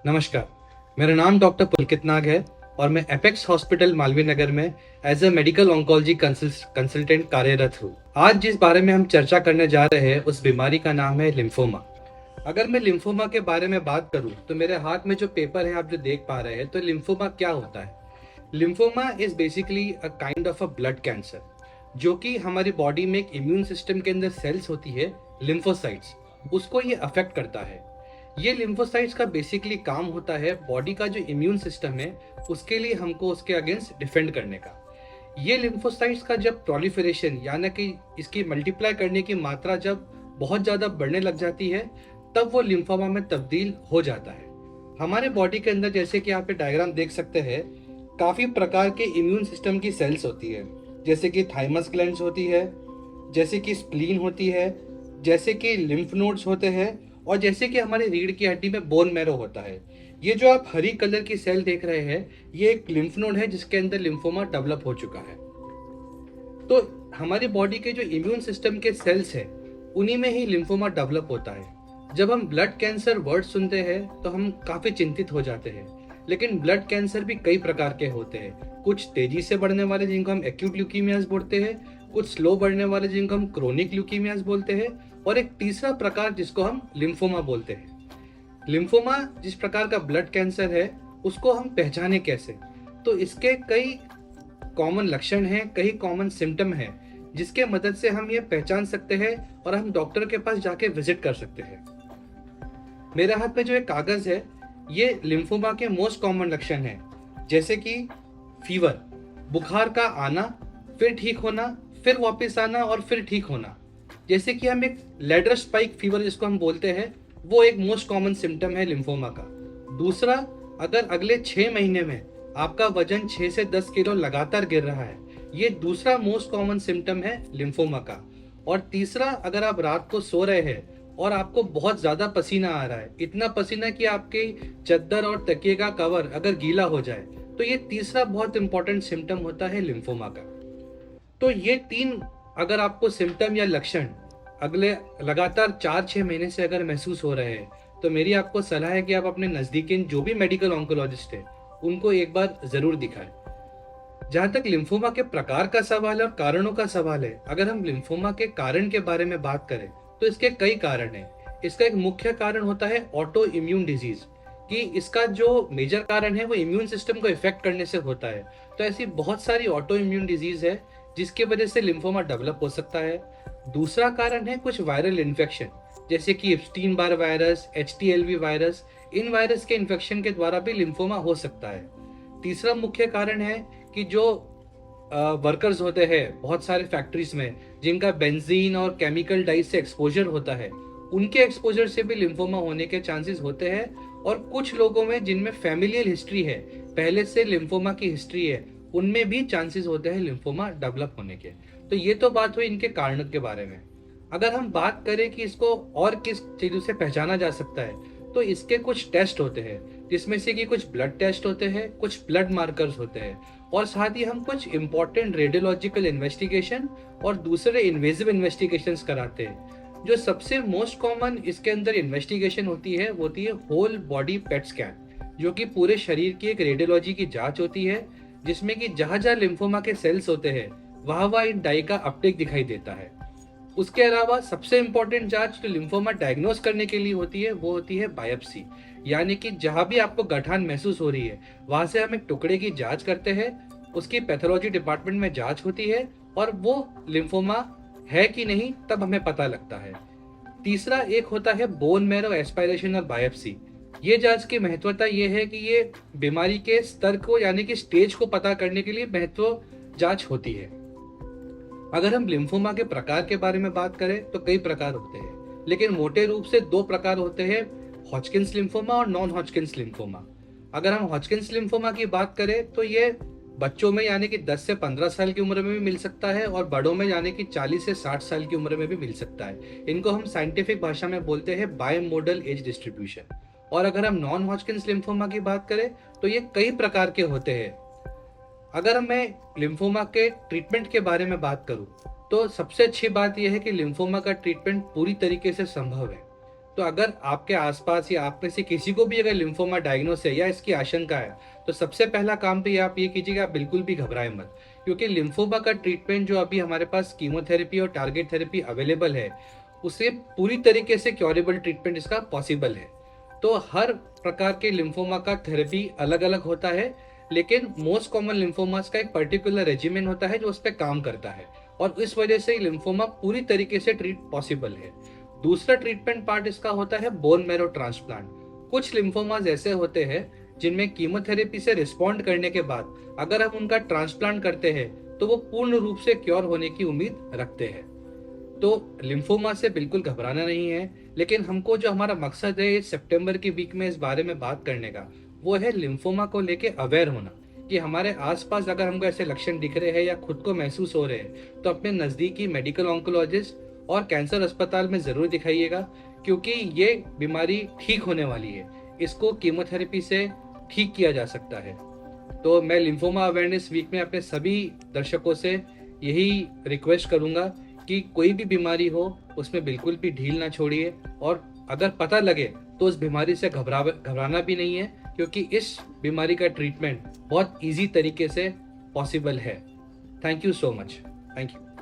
नमस्कार, मेरा नाम डॉक्टर पुलकित नाग है और मैं एपेक्स हॉस्पिटल मालवीय नगर में as a medical oncology consultant कार्यरत हूँ। आज जिस बारे में हम चर्चा करने जा रहे हैं उस बीमारी का नाम है लिम्फोमा। अगर मैं लिम्फोमा के बारे में बात करूँ तो मेरे हाथ में जो पेपर है आप जो देख पा रहे हैं, तो लिम्फोमा क्या होता है? Lymphoma is basically a kind of a blood cancer, जो कि हमारी बॉडी में एक इम्यून सिस्टम के अंदर सेल्स होती है, लिम्फोसाइट्स, उसको ये अफेक्ट करता है। ये लिम्फोसाइट्स का बेसिकली काम होता है बॉडी का जो इम्यून सिस्टम है उसके लिए हमको उसके अगेंस्ट डिफेंड करने का। ये लिम्फोसाइट्स का जब प्रोलिफरेशन यानी कि इसकी मल्टीप्लाई करने की मात्रा जब बहुत ज़्यादा बढ़ने लग जाती है, तब वो लिम्फोमा में तब्दील हो जाता है। हमारे बॉडी के अंदर, जैसे कि आप ये डायग्राम देख सकते हैं, काफ़ी प्रकार के इम्यून सिस्टम की सेल्स होती है, जैसे कि थाइमस ग्लैंड्स होती है, जैसे कि स्प्लीन होती है, जैसे कि लिम्फ नोड्स होते हैं, और जैसे कि हमारी रीढ़ की हड्डी में बोन मैरो होता है। ये जो आप हरी कलर की सेल देख रहे हैं, ये एक लिम्फ नोड है जिसके अंदर लिम्फोमा डेवलप हो चुका है। तो हमारी बॉडी के जो इम्यून सिस्टम के सेल्स हैं, उन्हीं में ही लिम्फोमा डेवलप होता है। जब हम ब्लड कैंसर वर्ड सुनते हैं तो हम काफ़ी चिंतित हो जाते हैं, लेकिन ब्लड कैंसर भी कई प्रकार के होते हैं। कुछ तेजी से बढ़ने वाले जिनको हम एक्यूट ल्यूकीमियाज बोलते हैं, कुछ स्लो बढ़ने वाले जिनको हम क्रोनिक ल्यूकीमियाज बोलते हैं, और एक तीसरा प्रकार जिसको हम लिम्फोमा बोलते हैं। लिम्फोमा जिस प्रकार का ब्लड कैंसर है, उसको हम पहचाने कैसे? तो इसके कई कॉमन लक्षण हैं, कई कॉमन सिम्टम हैं, जिसके मदद से हम ये पहचान सकते हैं और हम डॉक्टर के पास जाके विजिट कर सकते हैं। मेरे हाथ में जो एक कागज है, ये लिम्फोमा के मोस्ट कॉमन लक्षण हैं, जैसे कि फीवर, बुखार का आना, फिर ठीक होना, फिर वापस आना और फिर ठीक होना। जैसे कि हम एक लेडर स्पाइक फीवर जिसको हम बोलते हैं, वो एक मोस्ट कॉमन सिम्टम है लिम्फोमा का। दूसरा, अगर अगले 6 महीने में आपका वजन 6 से 10 किलो लगातार गिर रहा है, ये दूसरा मोस्ट कॉमन सिम्टम है लिम्फोमा का। और तीसरा, अगर आप रात को सो रहे हैं और आपको बहुत ज़्यादा पसीना आ रहा है, इतना पसीना कि आपके चद्दर और तकिए का कवर अगर गीला हो जाए, तो ये तीसरा बहुत इंपॉर्टेंट सिम्टम होता है लिम्फोमा का। तो ये 3 अगर आपको सिम्टम या लक्षण अगले लगातार 4-6 महीने से अगर महसूस हो रहे हैं, तो मेरी आपको सलाह है कि आप अपने नज़दीकी जो भी मेडिकल ऑन्कोलॉजिस्ट है उनको एक बार ज़रूर दिखाएं। जहाँ तक लिम्फोमा के प्रकार का सवाल है और कारणों का सवाल है, अगर हम लिम्फोमा के कारण के बारे में बात करें तो इसके कई कारण हैं। इसका एक मुख्य कारण होता है ऑटो इम्यून डिजीज, कि इसका जो मेजर कारण है वो इम्यून सिस्टम को इफेक्ट करने से होता है। तो ऐसी बहुत सारी ऑटो इम्यून डिजीज है जिसकी वजह से लिम्फोमा डेवलप हो सकता है। दूसरा कारण है कुछ वायरल इन्फेक्शन, जैसे कि Epstein Barr virus, HTLV virus. इन वायरस के इन्फेक्शन के द्वारा भी लिम्फोमा हो सकता है। तीसरा मुख्य कारण है कि जो वर्कर्स होते हैं बहुत सारे फैक्ट्रीज में, जिनका बेंजीन और केमिकल डाइज से एक्सपोजर होता है, उनके एक्सपोजर से भी लिम्फोमा होने के चांसेस होते हैं। और कुछ लोगों में जिनमें फैमिलियल हिस्ट्री है, पहले से लिम्फोमा की हिस्ट्री है, उनमें भी चांसेस होते हैं लिम्फोमा डेवलप होने के। तो ये तो बात हुई इनके कारणों के बारे में। अगर हम बात करें कि इसको और किस चीज़ों से पहचाना जा सकता है, तो इसके कुछ टेस्ट होते हैं, जिसमें से कि कुछ ब्लड टेस्ट होते हैं, कुछ ब्लड मार्कर्स होते हैं, और साथ ही हम कुछ इंपॉर्टेंट रेडियोलॉजिकल इन्वेस्टिगेशन और दूसरे इन्वेजिव इन्वेस्टिगेशंस कराते हैं। जो सबसे मोस्ट कॉमन इसके अंदर इन्वेस्टिगेशन होती है वो होती है होल बॉडी पेट स्कैन, जो कि पूरे शरीर की एक रेडियोलॉजी की जांच होती है, जिसमें कि जहाँ जहाँ लिम्फोमा के सेल्स होते हैं वहाँ वहाँ इन डाई का अपटेक दिखाई देता है। उसके अलावा सबसे इम्पोर्टेंट जांच जो लिम्फोमा डायग्नोस करने के लिए होती है वो होती है बायोप्सी, यानी कि जहाँ भी आपको गठान महसूस हो रही है वहाँ से हम एक टुकड़े की जांच करते हैं, उसकी पैथोलॉजी डिपार्टमेंट में जांच होती है, और वो लिम्फोमा है कि नहीं तब हमें पता लगता है। तीसरा एक होता है बोन मैरो एस्पायरेशन और बायोप्सी। ये जांच की महत्वता ये है कि ये बीमारी के स्तर को यानी कि स्टेज को पता करने के लिए महत्व जांच होती है। अगर हम लिम्फोमा के प्रकार के बारे में बात करें तो कई प्रकार होते हैं, लेकिन मोटे रूप से 2 प्रकार होते हैं, हॉजकिंस लिम्फोमा और नॉन हॉजकिंस लिम्फोमा। अगर हम हॉजकिंस लिम्फोमा की बात करें तो ये बच्चों में यानी कि 10 से 15 साल की उम्र में भी मिल सकता है, और बड़ों में यानी कि 40 से 60 साल की उम्र में भी मिल सकता है। इनको हम साइंटिफिक भाषा में बोलते हैं बायमोडल एज डिस्ट्रीब्यूशन। और अगर हम नॉन हॉजकिंस लिम्फोमा की बात करें तो ये कई प्रकार के होते हैं। अगर मैं लिम्फोमा के ट्रीटमेंट के बारे में बात करूं तो सबसे अच्छी बात यह है कि लिम्फोमा का ट्रीटमेंट पूरी तरीके से संभव है। तो अगर आपके आसपास या आप में से किसी को भी अगर लिम्फोमा डायग्नोस है या इसकी आशंका है, तो सबसे पहला काम तो ये आप ये कीजिएगा, आप बिल्कुल भी घबराएं मत। क्योंकि लिम्फोमा का ट्रीटमेंट जो अभी हमारे पास कीमोथेरेपी और टारगेट थेरेपी अवेलेबल है, उससे पूरी तरीके से क्योरेबल ट्रीटमेंट इसका पॉसिबल है। तो हर प्रकार के लिम्फोमा का थेरेपी अलग अलग होता है, लेकिन मोस्ट कॉमन लिम्फोमास का एक पर्टिकुलर रेजिमेंट होता है जो उस पर काम करता है, और इस वजह से लिम्फोमा पूरी तरीके से ट्रीट पॉसिबल है। दूसरा ट्रीटमेंट पार्ट इसका होता है बोन मैरो ट्रांसप्लांट। कुछ लिम्फोमास ऐसे होते हैं जिनमें कीमोथेरेपी से रिस्पॉन्ड करने के बाद अगर हम उनका ट्रांसप्लांट करते हैं तो वो पूर्ण रूप से क्योर होने की उम्मीद रखते हैं। तो लिम्फोमा से बिल्कुल घबराना नहीं है, लेकिन हमको जो हमारा मकसद है इस सितंबर की वीक में इस बारे में बात करने का, वो है लिम्फोमा को लेके अवेयर होना। कि हमारे आसपास अगर हमको ऐसे लक्षण दिख रहे हैं या खुद को महसूस हो रहे हैं, तो अपने नज़दीकी मेडिकल ऑन्कोलॉजिस्ट और कैंसर अस्पताल में ज़रूर दिखाइएगा, क्योंकि ये बीमारी ठीक होने वाली है। इसको कीमोथेरेपी से ठीक किया जा सकता है। तो मैं लिम्फोमा अवेयरनेस वीक में अपने सभी दर्शकों से यही रिक्वेस्ट करूंगा कि कोई भी बीमारी हो उसमें बिल्कुल भी ढील ना छोड़िए, और अगर पता लगे तो उस बीमारी से घबराना भी नहीं है, क्योंकि इस बीमारी का ट्रीटमेंट बहुत इजी तरीके से पॉसिबल है। Thank you so much. Thank you.